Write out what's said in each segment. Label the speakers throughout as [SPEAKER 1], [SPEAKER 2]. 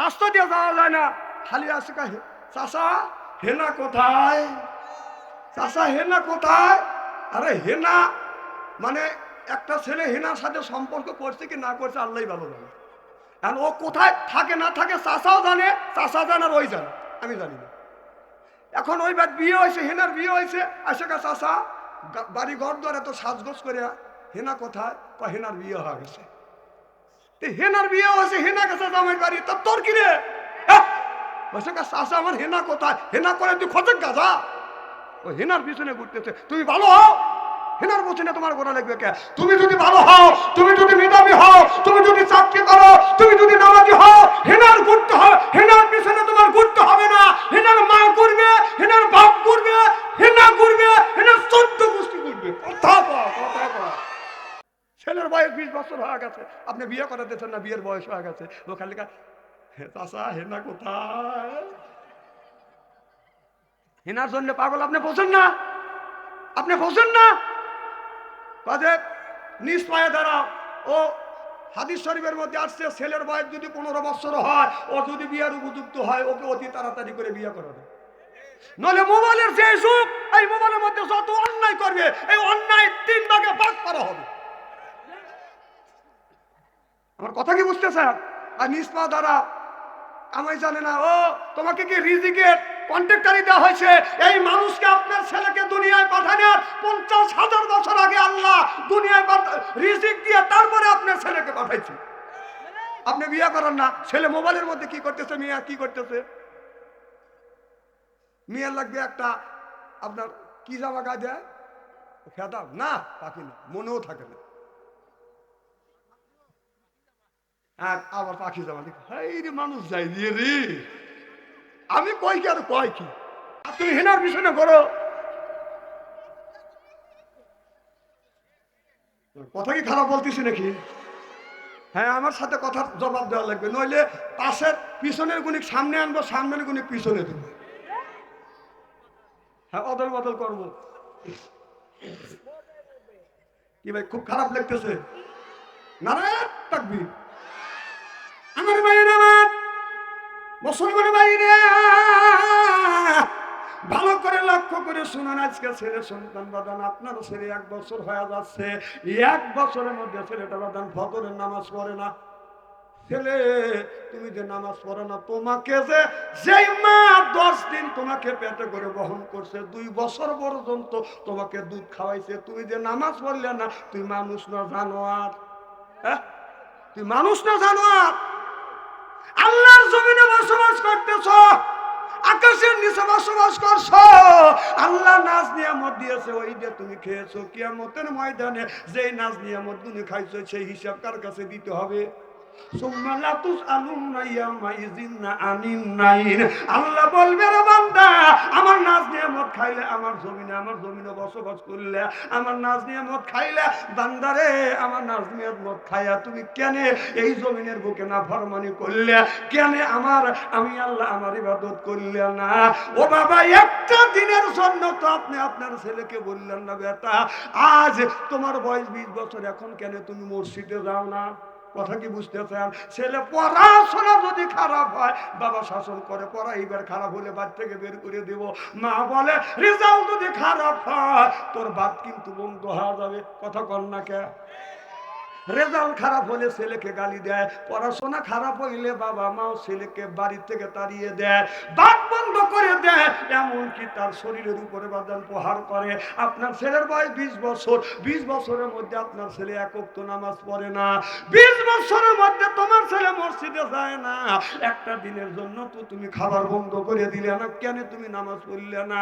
[SPEAKER 1] রাস্তা দিয়ে যাওয়া যায় না, খালি আছে কাহে চাষা হেনা কোথায়, চাষা হেনা কোথায়। আরে হেনা মানে একটা ছেলে হেনার সাথে সম্পর্ক করছে কি না করছে আল্লাহ ভালো জানে। আর ও কোথায় থাকে না থাকে চাষাও জানে, চাষা জানে আর ওই জানে, আমি জানি না। এখন ওই বাদ বিয়ে হয়েছে, হেনার বিয়ে হয়েছে, আসে কা চাষা বাড়ি ঘর দ্বারা তো সাজগোজ করে, হেনা কোথায়, হেনার বিয়ে হয়ে গেছে। হেনার বিয়ে হয়েছে, হেনা গেছে জামাই বাড়ি, তা তোর কি রে? চাষা আমার হেনা কোথায়, হেনা করে তুই খোঁজে গাজা। ও হেনার পিছনে ঘুরতেছে, তুমি ভালো হও, হেনার পিছনে তোমার গোড়া লাগবে কে? তুমি যদি ভালো হও, তুমি যদি মেধাবী হও, তুমি যদি চাকরি করো, তুমি যদি নামাজি হও, হেনার ঘুরতে হবে, হেনার পিছনে তোমার ঘুরতে হবে না। হেনার মা করবে, হেনার বাপ করবে, হেনা করবে, হেনার 14 গোষ্ঠী করবে। কথা কও, কথা কও। ছেলের বয়স 20 বছর হয়ে গেছে, আপনি বিয়ে করে দিচ্ছেন না, বিয়ের বয়স হয়ে গেছে, ও খালি চাষা হেনা কোথায়। হেনার জন্য পাগল, আপনি বোঝেন না, আপনি বোঝেন না। কাজে নিজ পায়ে দাঁড়াও। ও হাদিস শরীফের মধ্যে আসছে, ছেলের বয়স যদি 15 বছর হয়, ও যদি বিয়ের উপযুক্ত হয়, ওকে অতি তাড়াতাড়ি করে বিয়ে করাবে। নইলে মোবাইলের যে যুগ, এই মোবাইলের মধ্যে যত অন্যায় করবে, এই অন্যায় 3 ভাগে ভাগ করা হবে। আমার কথা কি বুঝতেছেন? আর নিজ পা দ্বারা আমায় জানে না। ও তোমাকে কি রিজিকের কন্ট্রাক্টারি দেওয়া হয়েছে? এই মানুষকে, আপনার ছেলেকে দুনিয়ায় পাঠানোর 50,000 বছর আগে আল্লাহ দুনিয়ায় রিজিক দিয়ে তারপরে আপনার ছেলেকে পাঠাইছে। আপনি বিয়ে করেন না, ছেলে মোবাইলের মধ্যে কি করতেছে, মিয়া কি করতেছে? মিয়ার লাগবে একটা আপনার কি জামা গায়ে দেয়, ফেদা না, পাখি না, মনেও থাকে না। আর আবার পাখি জামা দেখে হাই রে, মানুষ যাই দিয়ে রে। আমি কই কি আর কয় কি, তুমি হেনার পিছনে করো। কথা কি খারাপ বলতেছি নাকি? হ্যাঁ, আমার সাথে কথার জবাব দেওয়া লাগবে, নইলে পাশের পিছনের গুণিক সামনে আনবো, সামনের গুণিক পিছনে দেবো। হ্যাঁ, অদল বদল করবো। কি ভাই, খুব খারাপ লাগতেছে? নারে তাকবীর। আমার ভাইয়ের, আমার মুসলমান ভাইরে, ভালো করে লক্ষ্য করে শুনুন। আজকে ছেলে সন্তান বাদান, আপনার ছেলে 1 বছর হয়ে যাচ্ছে, 1 বছরের মধ্যে ছেলেটা বাদান ফজরের নামাজ পড়ে না। ছেলে, তুমি যে নামাজ পড়ো না, তোমাকে যে যেই মা 10 দিন তোমাকে পেটে করে বহন করছে, 2 বছর পর্যন্ত তোমাকে দুধ খাওয়াইছে, তুমি যে নামাজ পড়লে না, তুই মানুষ না জানোয়ার? হ্যাঁ, তুই মানুষ না জানোয়ার? আল্লাহর জমিনে বসবাস করতেছ, আকাশের নিচে বসবাস করছো, আল্লাহ নাজ নিয়ামত দিয়েছে, ওই যে তুমি খেয়েছো। কিয়ামতের ময়দানে যেই নাজ নিয়ামত তুমি খাইছো, সেই হিসাব কার কাছে দিতে হবে? আল্লাহ বলবে, রে বান্দা, আমার নাজ নিয়ামত খাইলে, আমার জমিনে বসবাস করলে, আমার নাজ নিয়ামত খাইলে, বান্দারে আমার নাজ নিয়ামত খাইয়া তুমি কেন এই জমিনের বুকে না ফরমানি করলে, কেন আমি আল্লাহ আমার ইবাদত করলে না? ও বাবা, একটা দিনের জন্য তো আপনি আপনার ছেলেকে বললেন না, বেটা আজ তোমার বয়স 20 বছর, এখন কেন তুমি মসজিদে যাও না? কথা কি বুঝতেছেন? ছেলে পড়াশোনা যদি খারাপ হয়, বাবা শাসন করে, পড়া এইবার খারাপ হলে বাদ থেকে বের করে দেব। মা বলে, রেজাল্ট যদি খারাপ হয়, তোর বাদ কিন্তু বন্ধ হয়ে যাবে। কথা কর না কে? রেজাল্ট খারাপ হলে ছেলেকে গালি দেয়, পড়াশোনা খারাপ হইলে বাবা মাও ছেলেকে বাড়ি থেকে তাড়িয়ে দেয়, বাদ বন্ধ করে দেয়, এমনকি তার শরীরের উপরে বাদান প্রহার করে। আপনার ছেলের বয়স 20 বছর, 20 বছরের মধ্যে আপনার ছেলে 1 ওয়াক্ত নামাজ পড়ে না, 20 বছরের মধ্যে তোমার ছেলে মসজিদে যায় না, একটা দিনের জন্য তো তুমি খাবার বন্ধ করে দিলে না, কেন তুমি নামাজ পড়লে না?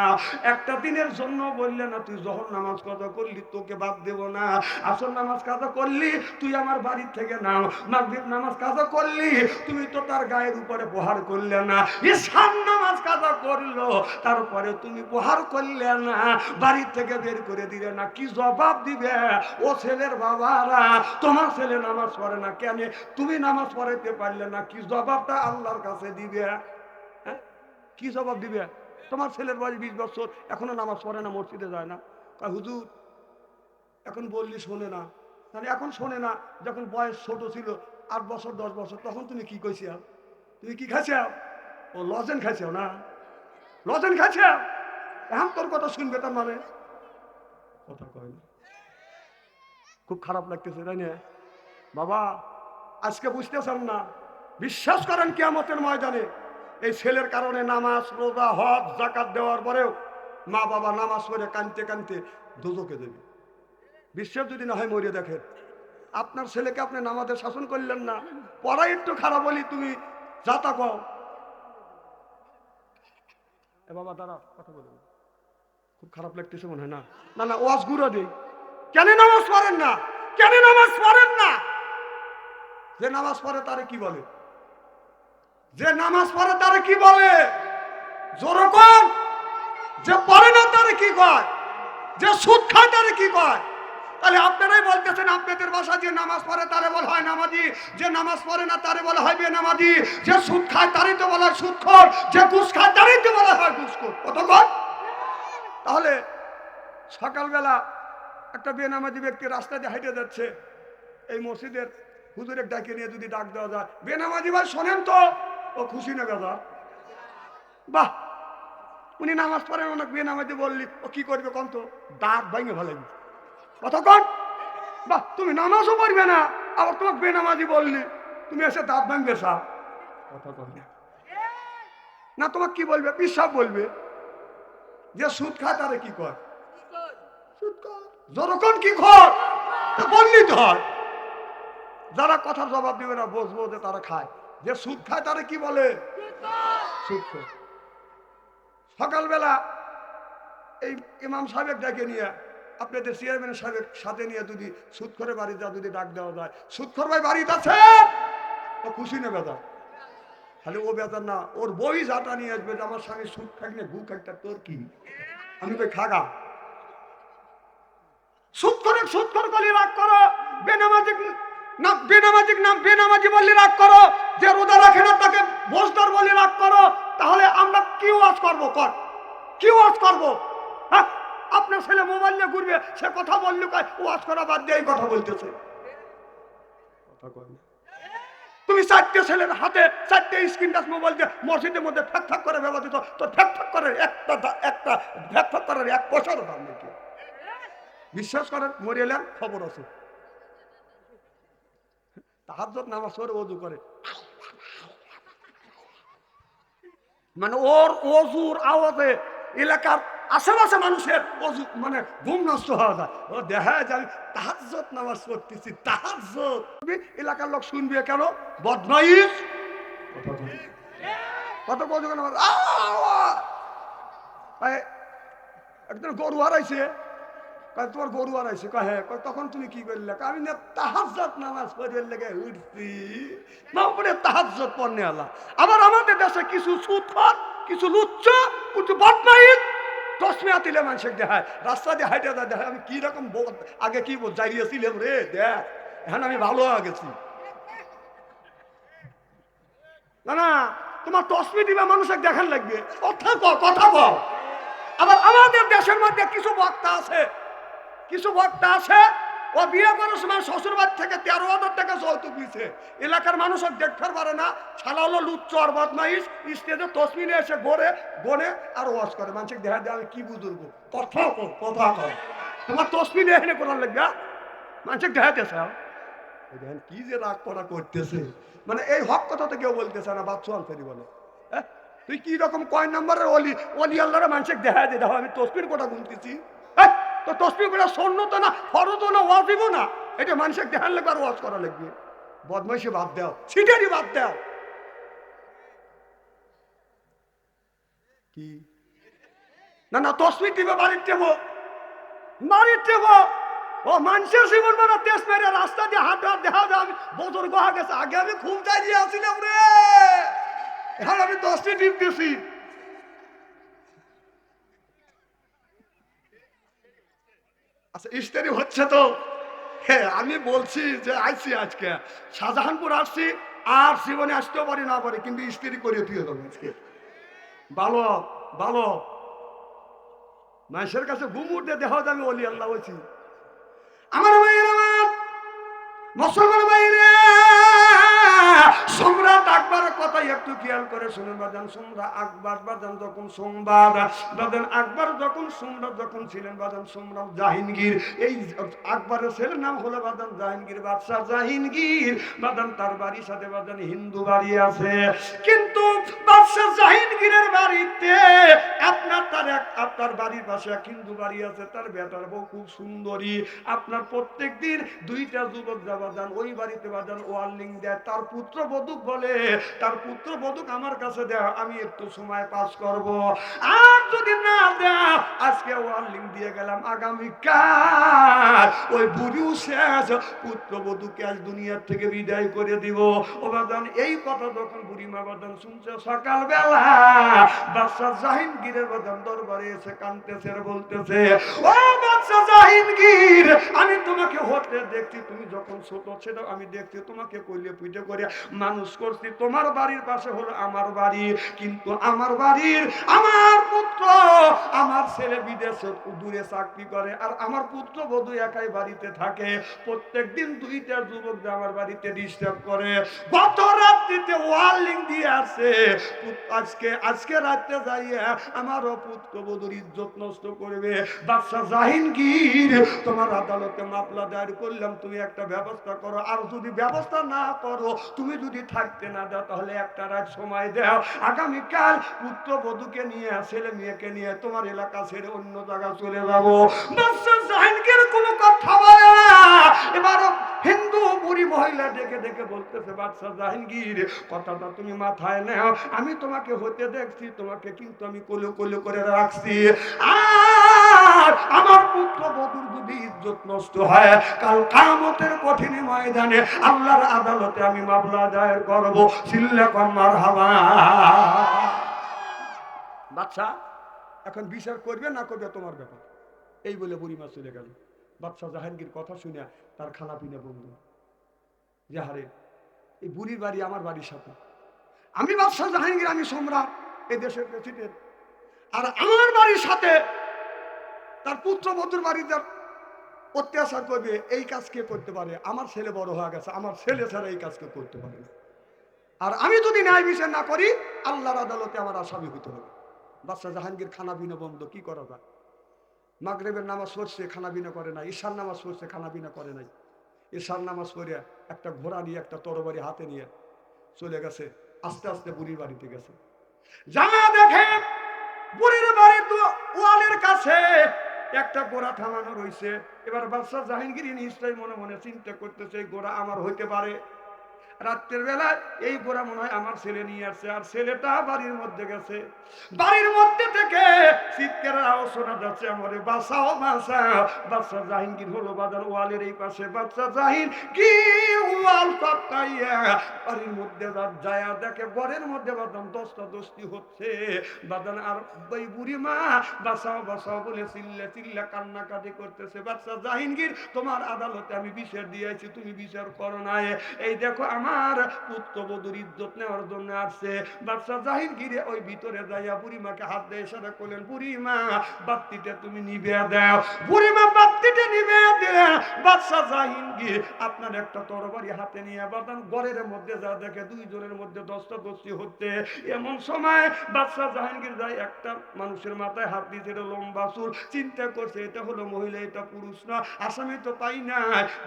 [SPEAKER 1] একটা দিনের জন্য বললে না, তুই যখন নামাজ কাজা করলি তোকে বাদ দেব না, আসর নামাজ কাজা করলি তুই আমার বাড়ি থেকে নাও, মাগরিব নামাজ কাজা করলি তুমি তো তার গায়ের উপরে প্রহার করলে না, ঈশান নামাজ কাজা করলো তারপরে তুমি প্রহার করলে না, বাড়ি থেকে বের করে দিলে না, কি জবাব দিবে? ও ছেলের বাবারা, তোমার ছেলে নামাজ পড়ে না, কেন তুমি নামাজ পড়াইতে পারলে না? কি জবাবটা আল্লাহর কাছে দিবে? হ্যাঁ, কি জবাব দিবে? তোমার ছেলের বয়স 20 বছর, এখনো নামাজ পড়ে না, মসজিদে যায় না। হুজুর এখন বললি শোনে না, তাহলে এখন শোনে না, যখন বয়স ছোট ছিল 8 বছর 10 বছর, তখন তুমি কি কইছি? তুই কি খাইছাও? ও লজেন খাইছাও না? লজেন খাইছাও? এখন তোর কথা শুনবে তার মানে কথা কয় না। খুব খারাপ লাগতেছে তাই না বাবা? আজকে বুঝতেছেন না? বিশ্বাস করেন কিয়ামতের ময়দানে এই ছেলের কারণে নামাজ রোজা হজ যাকাত দেওয়ার পরেও মা বাবা নামাজ পড়ে কাঁদতে কাঁদতে দোজখে দেবে। বিশ্বাস যদি না হয় মরিয়ে দেখেন। আপনার ছেলেকে আপনি নামাজের শাসন করলেন না, পড়াই একটু খারাপ বলি তুমি যাতা কও। এ বাবা দাঁড়া, কথা বলুন। খুব খারাপ লাগতেছে মনে হয় না? না না, ওয়াজ গুঁড়ো দেই। কেন নামাজ পড়েন না? কেন নামাজ পড়েন না? যে নামাজ পড়ে তারে কি বলে? যে নামাজ পড়ে তারে কি বলে? জোরে কোন? যে পড়ে না তারে কি কয়? যে সুদ খায় তারে কি কয়? তাহলে আপনারাই বলতেছেন আপনাদের ভাষা যে নামাজ পড়ে তারে বলা হয় নামাজি, যে নামাজ পড়ে না তারে বলা হয় বেনামাজি, যে সুদ খায় তারই তো বলা হয় সুদখোর, যে ঘুষ খায় তারই তো বলা হয় ঘুষখোর। কতক্ষণ? তাহলে সকালবেলা একটা বেনামাজি ব্যক্তি রাস্তা দিয়ে হেঁটে যাচ্ছে, এই মসজিদের হুজুরের ডাকে নিয়ে যদি ডাক দেওয়া যায়, বেনামাজি ভাই শোনেন তো, ও খুশি না বেদা? বাহ, উনি নামাজ পড়েন, অনেক বেনামাজি বললি ও কি করবে কন তো? দাঁত ভাঙে ভালো কতক্ষণ? বাহ, তুমি নামাজও পড়বে না, আবার তোমাকে বেনামাজি বললি, তুমি এসে দাঁত ভাঙবে সা কথা কর না। তোমাকে কি বলবে? পিসাব বলবে। যে সুদ খায় তারে কি কয়? যখন কি খর বললি তো হয়। যারা কথার জবাব দিবে না, বসবো যে তারা খায়। যে সুদ খায় তারে কি বলে? সুদখোর। সকালবেলা এই ইমাম সাহেব ডেকে নিয়ে আপনাদের চেয়ারম্যান সাহেবের সাথে নিয়ে যদি সুদখোরের বাড়ি যা যদি ডাক দেওয়া যায়, সুদখোর ভাই বাড়িতে আছে, ও খুশি না বেদা? খালি ও বেদার না, ওর বই যাটা নিয়ে আসবে যে আমার স্বামী সুদ খাই না, গু খাইটা তোর কি? আমি কই খাগা। সুদখোর বলি রাগ করো, বেনামাজিক নাম বেনামাজি বললে রাগ করো, যে রোজা রাখে না তাকে ভোজদার বলে রাগ করো। তাহলে আমরা কি ওয়াজ করবো? কর কি ওয়াজ করবো? হ্যাঁ, আপনার ছেলে মোবাইল নিয়ে ঘুরবে, সে কথা বললে ওয়াজ করা বাদ দিয়ে এই কথা বলতেছে। কথা কয় না। তুমি চারটে ছেলের হাতে চারটে স্ক্রিন টাচ মোবাইল দিয়ে মসজিদের মধ্যে ফ্যাক ফ্যাক করে ব্যবহৃত, তো ফ্যাক ফ্যাক করার একটা ফ্যাক ফ্যাক করার এক পয়সারও দাম নেই। বিশ্বাস করেন, মরে এলেন খবর আছে। তাহাজ্জুদ নামাজ পড়ে ওযু করে, মানে ওর ওযুর আওয়াজে এলাকার আশেপাশে মানুষের ওযু মানে ঘুম নষ্ট হয়ে যায়। ও দেখা যায় তাহাজ্জুদ নামাজ পড়তেছি, তাহাজ্জুদ। এলাকার লোক শুনবে কেন? বদমাইশ কত কত নামাজ। একজন গরু হারাইছে, তোমার গরু হারাইছে, হ্যাঁ। তখন তুমি কি করলে? আমি না তাহাজ্জুদ নামাজ পড়িয়ে লেগে উঠছি, মাহফিলে তাহাজ্জুদ পড়নে আলা। আবার আমাদের দেশে কিছু সুদখোর, কিছু লুচ্চা, কিছু বদমাইশ তসমিয়া দিলে মানুষের দেখায়, রাস্তা দিয়ে হাইটে দেখায় আমি কি রকম আগে কি যাইয়েছিলাম রে, দেখ এখন আমি ভালো হয়ে গেছি। না না, তোমার তসমি দিবে মানুষের দেখান লাগবে, কথা কও, কথা কও। আবার আমাদের দেশের মধ্যে কিছু বক্তা আছে, ও বিয়ে করার সময় শ্বশুর বাড়ি থেকে 13,000 টাকা যৌতুক দিচ্ছে। এলাকার মানুষ দেখতে পারে না, শালা হলো লুচ্চ আর বদমাইশ, স্টেজে তসমি নিয়ে এসে গড়ে আর ওয়াজ করে। মানুষকে দেখা দেয় আমি কি বুঝবো? কথা কও, কথা কও। তোমার তসমি নিয়ে এনে করার লাগবে, মানুষকে দেখা দিয়েছে দেখেন কি যে রাগ করা করতেছে। মানে এই হক কথাতে কেউ বলতেছে না, বাচ্চা আনসারি বলে। হ্যাঁ, তুই কি রকম কয় নম্বরের অলি আল্লাহরা মানুষকে দেখা দিয়ে দেখো আমি তসমির কথা গুনতেছি। হ্যাঁ, তো তসবি করে সন্ন্যত না, ফরজ না, ওয়াজিব না, এটা মানুষের ধ্যান লাগবে আর ওয়াজ করা লাগবে। বদমাইশি বাদ দাও, ছিটারি বাদ দাও। কি না না, তসবি দিবে বাড়ির টেবো, ও মানুষের জীবন মানে তেজ মেরে রাস্তা দিয়ে হাঁটা দেখা যায়। আমি বদর গোহা গেছে, আগে আমি খুব দাঁড়িয়ে আসছিলাম রে, এখন আমি 10টি টিপ দিছি। আচ্ছা, ইস্তারি হচ্ছে তো। হ্যাঁ, আমি বলছি যে আইসি আজকে শাহজাহানপুর আসছি, আর জীবনে আসতেও পারি না পারি, কিন্তু ইস্তারি করে দিয়ে দেবো আজকে। ভালো ভালো মানুষের কাছে ঘুম উঠতে দেখা যায় আমি অলি আল্লাহ বলছি। আমার ভাইয়ের, আমার মুসলমান ভাইরে, সম্রাট আকবরের কথা একটু খেয়াল করে শুনে বাজান। সম্রাট আকবর বাজান যখন সংবাদ বাজান, আকবর যখন সম্রাট যখন ছিলেন বাজান, সম্রাট জাহাঙ্গীর, এই আকবরের ছেলের নাম হলো বাজান জাহাঙ্গীর, বাদশাহ জাহাঙ্গীর বাজান। তার বাড়ির সাথে বাজান হিন্দু বাড়ি আছে, কিন্তু বাদশাহ জাহাঙ্গীরের বাড়িতে আপনার বাড়ির পাশে এক হিন্দু বাড়ি আছে, তার বেটার বউ খুব সুন্দরী। আপনার প্রত্যেক দিন দুইটা যুবক যাওয়া যান ওই বাড়িতে বাজান ওয়ার্নিং দেয়, তার পুত্র বধূক বলে, তার পুত্র বধূক আমার কাছে দেয়, আমি একটু সময় পাস করব। আর যদি না দেয়, আজকে ওয়ার্নিং দিয়ে গেলাম, আগামীকাল ওই বুড়িও শেষ, পুত্র বধূকে আজ দুনিয়ার থেকে বিদায় করে দিব। ও বাজান, এই কথা যখন বুড়িমা বাজান শুনছে, সকালবেলা বাদশাহ জাহাঙ্গীরের বাজান দরবারে এসে কাঁদতেছে আর বলতেছে, ও বাদশাহ জাহাঙ্গীর, আমি তোমাকে হতে দেখছি, তুমি যখন ছোট ছিল আমি দেখছি তোমাকে কইলে পুজো করে মানুষ করছি। তোমার বাড়ির পাশে হলো আমার বাড়ি, কিন্তু আমার বাড়ির আমার পুত্র, আমার ছেলে বিদেশে দূরে চাকরি করে, আর আমার পুত্র বধূ একাই বাড়িতে থাকে। প্রত্যেক দিন দুইটা যুবক আমার বাড়িতে ডিস্টার্ব করে। গত রাত্রিতে ওয়ার্নিং দিয়ে আছে, আজকে রাতে যাইয়া আমারও পুত্র বধূর ইজ্জত নষ্ট করবে। বাদশাহ জাহাঙ্গীর, তোমার আদালতে মামলা দায়ের করলাম, তুমি একটা ব্যবস্থা করো, আর যদি ব্যবস্থা না করো, তুমি যদি থাকতে না দাও, তাহলে একটা রাত সময় দাও, আগামীকাল পুত্র বধূকে নিয়ে ছেলে মেয়েকে নিয়ে তোমার এলাকা ছেড়ে অন্য জায়গায় চলে যাবো। বাদশাহ জাহাঙ্গীর কোনো কথা বলে না। এবার হিন্দু বুড়ি মহিলা ডেকে ডেকে বলতেছে, বাদশাহ জাহাঙ্গীর, কথাটা তুমি মাথায় নাও, আমি তোমাকে হতে দেখছি, তোমাকে কিন্তু আমি কোলে কোলে করে রাখছি, আর আমার পুত্র বধূর যদি ইজ্জত নষ্ট হয়, কাল কিয়ামতের কঠিন ময়দানে আল্লাহর আদালতে আমি মামলা দায়ের করব। চিল্লা কর মারহাবা। বাদশা এখন বিচার করবে না করবে তোমার ব্যাপার, এই বলে বুড়িমা চলে গেল। বাদশাহ জাহাঙ্গীর কথা শুনে তার খানা পিনা বন্ধ, যে হারে এই বুড়ির বাড়ি আমার বাড়ির সাথে, আমি বাদশাহ জাহাঙ্গীর, আমি সম্রাট, এই দেশের প্রেসিডেন্ট, আর আমার বাড়ির সাথে তার পুত্র বধূর বাড়িতে অত্যাচার করবে, এই কাজ কে করতে পারে? আমার ছেলে বড় হয়ে গেছে, আমার ছেলে ছাড়া এই কাজ কে করতে পারে না, আর আমি যদি ন্যায় বিচার না করি আল্লাহর আদালতে আমার আসামি হতে হবে। বাদশাহ জাহাঙ্গীর খানা বিনা বন্ধ, কি করা যায়? মাগরিবের নামাজ পড়ছে, খানা বিনা করে নাই, ঈশার নামাজ পড়ছে, খানা বিনা করে নাই। ঈশার নামাজ পড়ে একটা ঘোড়া নিয়ে একটা তরবারি হাতে নিয়ে চলে গেছে, আস্তে আস্তে বুড়ির বাড়িতে গেছে। জামা দেখে বুড়ির বাড়ির ওয়ালের কাছে একটা ঘোড়া থামানো রয়েছে। এবার বাদশাহ জাহাঙ্গীর নিশ্চয়ই মনে মনে চিন্তা করতেছে, ঘোড়া আমার হইতে পারে, রাত্রের বেলায় এই ঘোড়া মনে হয় আমার ছেলে নিয়ে আসছে, আর ছেলেটা বাড়ির মধ্যে গেছে। বাড়ির মধ্যে থেকে চিৎকারের আওয়াজ শোনা যাচ্ছে, আমারে বাঁচাও বাঁচাও। বাদশাহ জাহাঙ্গীর হলো বাজার ওয়ালের এই পাশে, বাদশাহ জাহাঙ্গীর ওয়াল টপকাইয়া বাড়ির মধ্যে যায়, দেখে ঘরের মধ্যে বাদাম দস্তা দস্তি হচ্ছে বাদান, আর ওই বুড়ি মা বাঁচাও বাঁচাও বলে চিল্লা চিল্লা কান্নাকাটি করতেছে। বাদশাহ জাহাঙ্গীর, তোমার আদালতে আমি বিচার দিয়েছি, তুমি বিচার করো নাই, এই দেখো আমার পুত্রবধূর ইজ্জত নেওয়ার জন্য আসছে। বাদশাহ জাহাঙ্গীর ওই ভিতরে যাইয়া বুড়িমাকে হাত দিয়ে ইশারা করলেন, বুড়িমা বাতিটা তুমি নিভে দাও। বুড়িমা বাতিটা নিভে দিলেন। বাদশাহ জাহাঙ্গীর আপনার একটা তরবারি হাতে নিয়ে বাদান ঘরের মধ্যে যা দেখে দুইজনের মধ্যে দস্তাদস্তি হচ্ছে। এমন সময় বাদশাহ জাহাঙ্গীর যায় একটা মানুষের মাথায় হাত দিয়েছিল, লম্বা চুল, চিন্তা করছে এটা হলো মহিলা, এটা পুরুষ না, আসামি তো পাই না।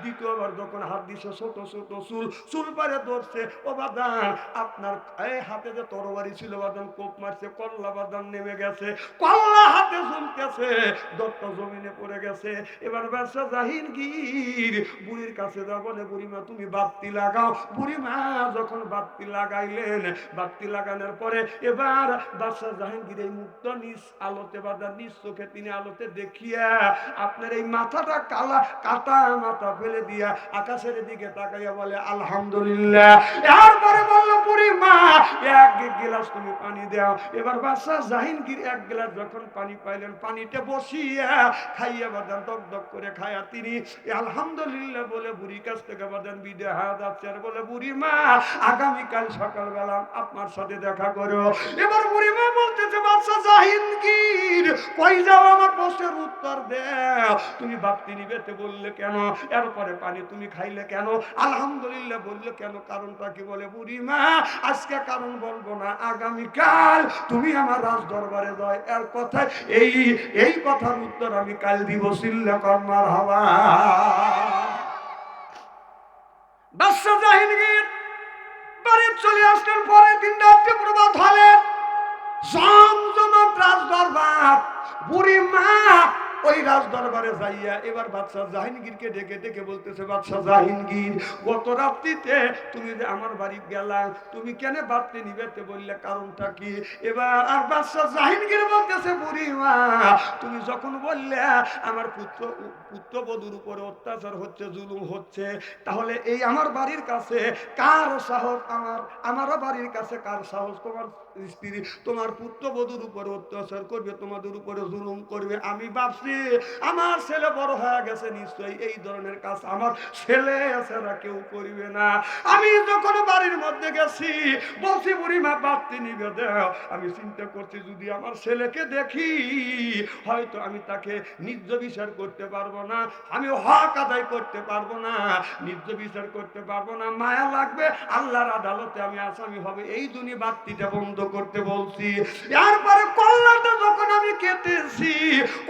[SPEAKER 1] দ্বিতীয়বার যখন হাত দিছে, ছোট ছোট চুল, চুল পারে ধরছে। ও বাদান আপনার এই হাতে যে তরবারি ছিল বাদান কোপ মারছে, কল্লা বাদান নেমে গেছে, কল্লা হাতে ঝুলতেছে, দত্ত জমিনে পড়ে গেছে। এবার বাদশাহ জাহাঙ্গীর বুড়ির কাছে যা বলে, বুড়িমা তুমি বাতি লাগাও। বুড়িমা যখন বাতি লাগাইলেন, বাতি লাগানোর পরে এবার বাদশাহ জাহাঙ্গীর এই মুক্ত নিজ আলোতে বাদান নিজ চোখে তিনি আলোতে দেখিয়া আপনার এই মাথাটা কালা কাটা মাথা ফেলে দিয়া আকাশের দিকে তাকাইয়া বলে আলহামদুলিল্লাহ। এরপরে বলল, বুড়িমা এক গ্লাস তুমি পানি দাও। এবার বাদশা জাহাঙ্গীর এক গ্লাস যখন পানি পাইলেন, পানিতে বসিয়া খাইয়া বাদান দক দক করে খায়া তিনি আলহামদুলিল্লাহ বলে বুড়ি কাছ থেকে বাদান বিদায় হয়ে যাচ্ছে। আর বলে, বুড়ি মা আগামীকাল সকালবেলা আপনার সাথে দেখা করো। এবার বুড়ি মা বলতেছে, বাদশা জাহাঙ্গীর কই যাও, আমার প্রশ্নের উত্তর দাও। তুমি বাপ্তি নিবেতে বললে কেন? এরপরে পানি তুমি খাইলে কেন? আলহামদুলিল্লাহ বললে কেন? কারণটা কি? বলে, বুড়ি মা আজকে কারণ বলবো না, আগামীকাল তুমি আমার রাজ দরবারে যাও। এর কথা এই কথার উত্তর আমি কাল দিব। সিল্লা কর্মার হওয়া। বাদশা জাহাঙ্গীর বাড়ি চলে আসলেন। পরের দিন রাত্রে প্রভাত হলেন, জমজমাট রাজ দরবার। বুড়ি মা ওই রাজ দরবারে যাইয়া এবার বাদশা জাহাঙ্গীরকে ডেকে ডেকে বলতেছে, বাদশা জাহাঙ্গীর গত রাত্রিতে তুমি যে আমার বাড়ি গেলা, তুমি কেন বাড়তে নিবেতে বললে, কারণটা কি? এবার আর বাদশা জাহাঙ্গীর বলতেছে, বুড়ি মা তুমি যখন বললে আমার পুত্রবধূর উপরে অত্যাচার হচ্ছে, জুলুম হচ্ছে, তাহলে এই আমার বাড়ির কাছে কার সাহস? আমার বাড়ির কাছে কার সাহস তোমার স্ত্রী তোমার পুত্রবধূর উপরে অত্যাচার করবে, তোমাদের উপরে জুলুম করবে? আমি ভাবছি আমার ছেলে বড় হয়ে গেছে, নিশ্চয়ই এই ধরনের কাজ আমার ছেলে ছাড়া কেউ করবে না। আমি যখন বাড়ির মধ্যে গেছি, বলছি বুড়ি মা বাড়তি নিবে দাও। আমি চিন্তা করছি যদি আমার ছেলেকে দেখি, হয়তো আমি তাকে ন্যায্য বিচার করতে পারবো না, আমি হক আদায় করতে পারবো না, ন্যায্য বিচার করতে পারবো না। মায়া লাগবে, আল্লাহর আদালতে আমি আসামি হবে। এই দুনিয়া বাড়তিটা বন্ধ করতে বলছি। এরপরে কল্লাটা যখন আমি কেটেছি,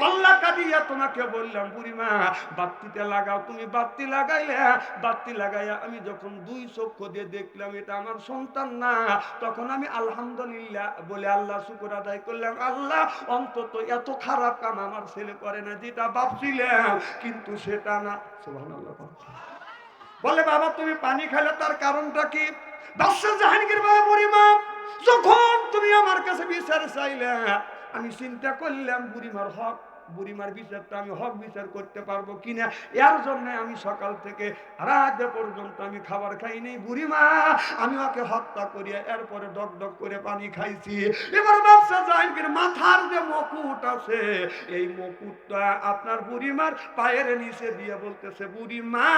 [SPEAKER 1] কল্লা কাটিয়া তোমাকে বললাম, বুড়িমা বাত্তিতে লাগাও। তুমি বাত্তি লাগাইলে, বাত্তি লাগাইয়া আমি যখন দুই চক্ষু দিয়ে দেখলাম এটা আমার সন্তান না, তখন আমি আলহামদুলিল্লাহ বলে আল্লাহ শুকর আদায় করলাম। আল্লাহ অন্তত এত খারাপ কাম আমার ছেলে করে না, যেটা ভাবছিলাম কিন্তু সেটা না। সুবহানাল্লাহ। বলে, বাবা তুমি পানি খাইলে তার কারণটা কি? বাদশা জাহাঙ্গীর বলে, বুড়িমা যখন তুমি আমার কাছে বিচার চাইলে, আমি চিন্তা করলাম বুড়িমার হক, বুড়িমার বিচারটা আমি হক বিচার করতে পারবো কিনা। এর জন্য আমি সকাল থেকে রাত পর্যন্ত আমি খাবার খাইনি। বুড়িমা আমি ওকে হত্যা করিয়া এরপরে ডক ডক করে পানি খাইছি। এবার বাদশা জাহাঙ্গীর মাথার যে মুকুট আছে, এই মুকুটটা আপনার বুড়িমার পায়ের নিচে দিয়ে বলতেছে, বুড়িমা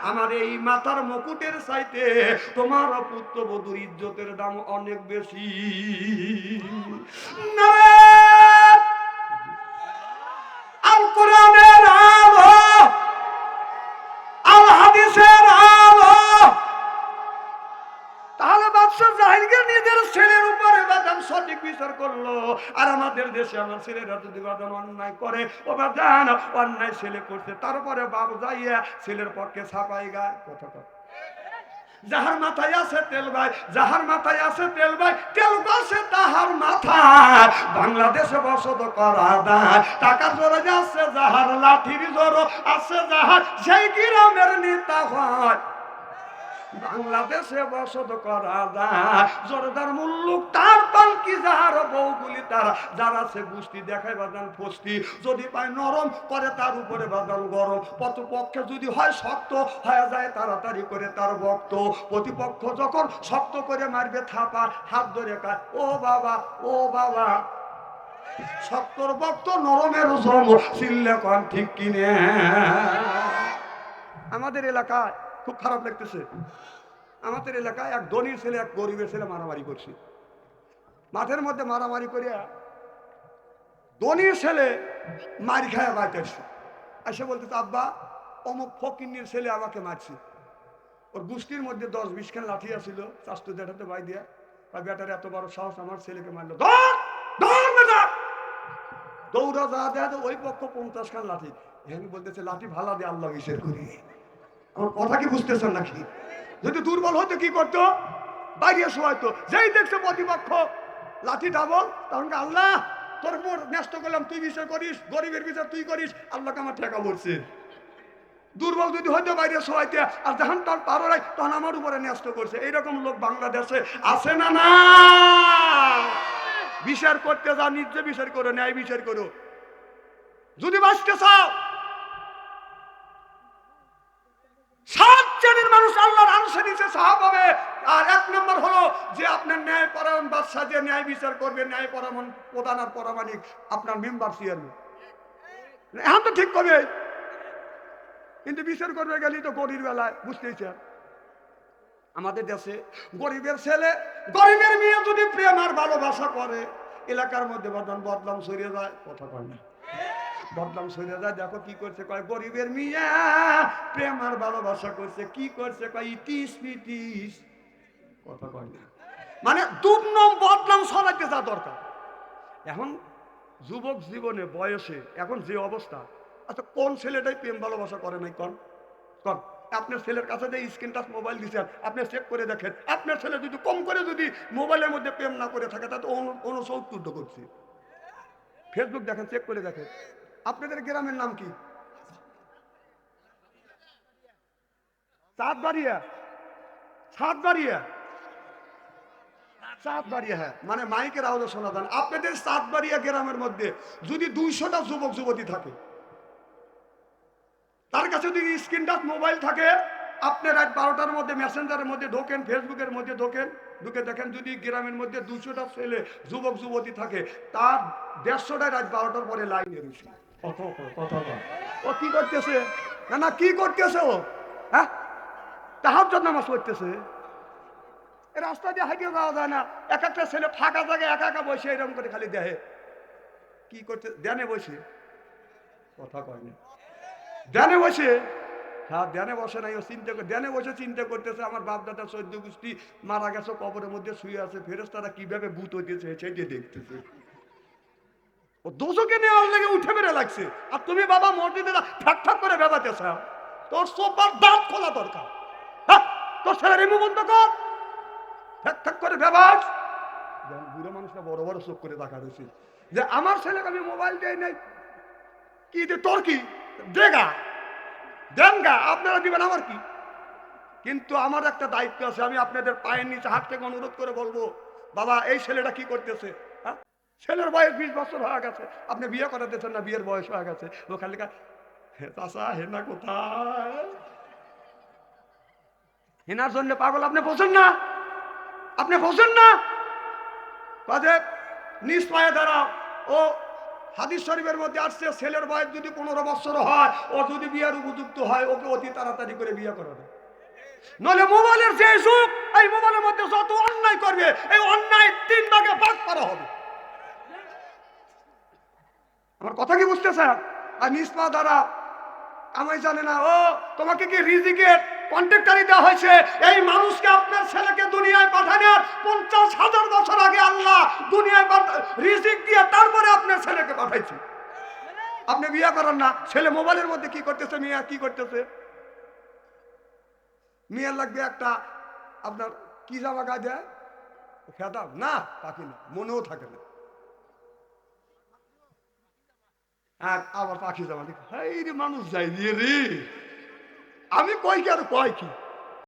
[SPEAKER 1] আমার এই মাথার মুকুটের চাইতে তোমার পুত্রবধূর ইজ্জতের দাম অনেক বেশি। আল কোরআনের আলো, আল হাদিসের আলো। তাহলে বাদশা জাহাঙ্গীর নিজের ছেলের উপরে বাদাম সঠিক বিচার করলো। আর আমাদের দেশে আমার ছেলেরা যদি বাদাম অন্যায় করে, ও বাদান অন্যায় ছেলে করছে, তারপরে বাপ যাইয়া ছেলের পক্ষে ছাপাই গায়। কথা যাহার মাথায় আছে তেল ভাই, যাহার মাথায় আছে তেল ভাই, তেল বসে তাহার মাথায়। বাংলাদেশে বসত করা দায়, টাকার জোরে যাচ্ছে যাহার, লাঠির জোর আছে যাহার, সেই গ্রামের নেতা হয়। বাংলাদেশে বসত করা যায়, জোরদার মুল্লুক তার পালকি যাহার, বউগুলি তারা, যারা সে গোষ্ঠী দেখায় বাদান ফস্তি, যদি পায় নরম করে তার উপরে বাদান গরম। প্রতিপক্ষে যদি হয় শক্ত হয়ে যায় তাড়াতাড়ি করে তার ভক্ত। প্রতিপক্ষ যখন শক্ত করে মারবে থাপা, হাত ধরে কায়, ও বাবা ও বাবা। শক্তর ভক্ত নরমের জম, চিল্লে কন ঠিক কিনে। আমাদের এলাকায় খুব খারাপ লাগতেছে, আমাদের এলাকায় এক ধনীর ছেলে এক গরিবের ছেলে মারামারি করছে। মাঠের মধ্যে মারামারি করিয়া ধনীর ছেলে মারি খায় বাড়িতে আসছে। এসে বলতেছে, আব্বা অমুক ফকিন্নির ছেলে আমাকে মারছে। ওর গোষ্ঠীর মধ্যে 10-20 খান লাঠি আসছিল, চাষতে দেখাতে বাই দিয়া, আর বেটার এত বড় সাহস আমার ছেলেকে মারলো। দৌড়া যা দেয় ওই পক্ষ 50 খান লাঠি। আমি বলতেছে, লাঠি ভালা দিয়ে আল্লাহ বিচার করি। আমার কথা কি বুঝতেছেন নাকি? যদি দুর্বল হয়তো কি করতো, বাইরে শোয়াইতো। যেই দেখছে প্রতিপক্ষ লাঠি ডাবল, তখন আল্লাহ তোর উপর ন্যস্ত করলাম, তুই বিচার করিস, গরিবের বিচার তুই করিস, আল্লাহকে আমার ঠেকা পড়ছে। দুর্বল যদি হয়তো বাইরে শোয়াইতে, আর যখন তার পারো নাই তখন আমার উপরে ন্যস্ত করছে। এইরকম লোক বাংলাদেশে আছে না? না, বিচার করতে যা, নিজে বিচার করো, ন্যায় বিচার করো। যদি বাঁচতে চাও, 7 শ্রেণীর মানুষ আল্লাহর আরশের নিচে সাহাব হবে। আর 1 নম্বর হলো বাদশা যে ন্যায় বিচার করবে, ন্যায় প্রধান আর পরামানিক আপনার মেম্বার চেয়ারম্যান, এখন তো ঠিক করবে, কিন্তু বিচার করবে গেলি তো গরিব বেলায়, বুঝতেইছেন আমাদের দেশে গরিবের ছেলে গরিবের মেয়ে যদি প্রেম আর ভালোবাসা করে, এলাকার মধ্যে বদনাম ছড়িয়ে যায়, কথা কয় না, বদনাম ছড়িয়ে যায়। দেখো কি করছে, কয় গরিবের মেয়ে প্রেম আর ভালোবাসা করছে, কি করছে, কয় ইটিস পিটিস, কথা কয় না, মানে দুর্নাম বদনাম ছড়াইতে যা দরকার। এখন যুবক জীবনে বয়সে এখন যে অবস্থা, আচ্ছা কোন ছেলেটাই প্রেম ভালোবাসা করে নাই? কন কন, আপনার ছেলের কাছে যে স্ক্রিন টাচ মোবাইল দিচ্ছেন, আপনি চেক করে দেখেন, আপনার ছেলে যদি কম করে যদি মোবাইলের মধ্যে প্রেম না করে থাকে, তাতে 69 করছে। ফেসবুক দেখেন, চেক করে দেখেন। আপনাদের গ্রামের নাম কি? চাঁদবাড়িয়া, চাঁদবাড়িয়া, চাঁদবাড়িয়া, হ্যাঁ, মানে মাইকের আওয়াজে শোনা যান। আপনাদের চাঁদবাড়িয়া গ্রামের মধ্যে যদি 200টা যুবক যুবতী থাকে, তার কাছে যদি স্ক্রিন টাচ মোবাইল থাকে, আপনি রাত 12টার মধ্যে মেসেঞ্জারের মধ্যে ঢোকেন, ফেসবুকের মধ্যে ঢোকেন, ঢুকে দেখেন যদি গ্রামের মধ্যে 200টা ছেলে যুবক যুবতী থাকে, তার 150টায় রাত 12টার পরে লাইনে রয়েছে। ও কি করতেছে? না না, কি করতেছে ও? হ্যাঁ, তাহাজ্জুদ নামাজ পড়তেছে। রাস্তা দিয়ে হাঁটিয়ে যাওয়া যায় না, এক একটা ছেলে ফাঁকা জায়গায় একা একা বসে এরকম করে খালি দেহে কি করতে, ধ্যানে বসে, কথা কয় না, ধ্যানে বসে, হ্যাঁ ধ্যানে বসে নাই, ও চিন্তা করে, ধ্যানে বসে চিন্তা করতেছে আমার বাপ দাদা 14 গোষ্ঠী মারা গেছে, কবরের মধ্যে শুয়ে আছে, ফেরেশতারা কিভাবে ভূত হইতেছে সেটা দেখতেছে। ও দোষকে নেওয়ার লেগে উঠে বেড়ে লাগছে, আর তুমি বাবা মসজিদে ঠাক ঠাক করে বেড়াতেছ, তোর সোপার দাঁত খোলা দরকার। হ্যাঁ, তোর ছেলে রিমু বন্ধ কর, ঠাক ঠাক করে বেবাস। বুড়ো মানুষটা বড় বড় চোখ করে দেখা রয়েছে যে আমার ছেলেকে আমি মোবাইল দেই নাই, কি দে তোর কি দেগা দেন গা, আপনারা দিবেন আমার কি? কিন্তু আমার একটা দায়িত্ব আছে, আমি আপনাদের পায়ের নিচে হাত থেকে অনুরোধ করে বলবো, বাবা এই ছেলেটা কি করতেছে? হ্যাঁ, ছেলের বয়স 20 বছর হয়ে গেছে, আপনি বিয়ে করাতেছেন না, বিয়ের বয়স হয়ে গেছে, ও খালি চাষা হেনা কোথায়, হেনার জন্য পাগল। আপনি বোঝেন না, আপনি বোঝেন না, কাজে নিজ পায়ে দাঁড়াও। ও হাদিস শরীফের মধ্যে আসছে, ছেলের বয়স যদি 15 বছর হয়, ও যদি বিয়ের উপযুক্ত হয়, ওকে অতি তাড়াতাড়ি করে বিয়ে করাবে। নইলে মোবাইলের যে যুগ, এই মোবাইলের মধ্যে যত অন্যায় করবে, এই অন্যায় 3 ভাগে ভাগ করা হবে। আমার কথা কি বুঝতেছেন? আর নিজ পা দাঁড়াও, আমায় জানে না, ও তোমাকে কি রিজিকের কন্ট্রাক্টরি দেওয়া হয়েছে? এই মানুষকে, আপনার ছেলেকে দুনিয়ায় পাঠানোর 50,000 বছর আগে আল্লাহ দুনিয়ায় রিজিক দিয়ে তারপরে আপনার ছেলেকে পাঠাইছে। আপনি বিয়ে করেন না, ছেলে মোবাইলের মধ্যে কি করতেছে, মেয়ে কি করতেছে? মেয়ের লাগবে একটা আপনার কি জামা গায়ে দেয়, ফেদা না, পাখি না, মনেও থাকে না, আর আবার পাখি জামা দেখে, হাই রে মানুষ যাই দিয়ে রে, আমি কই কি আর কয় কি।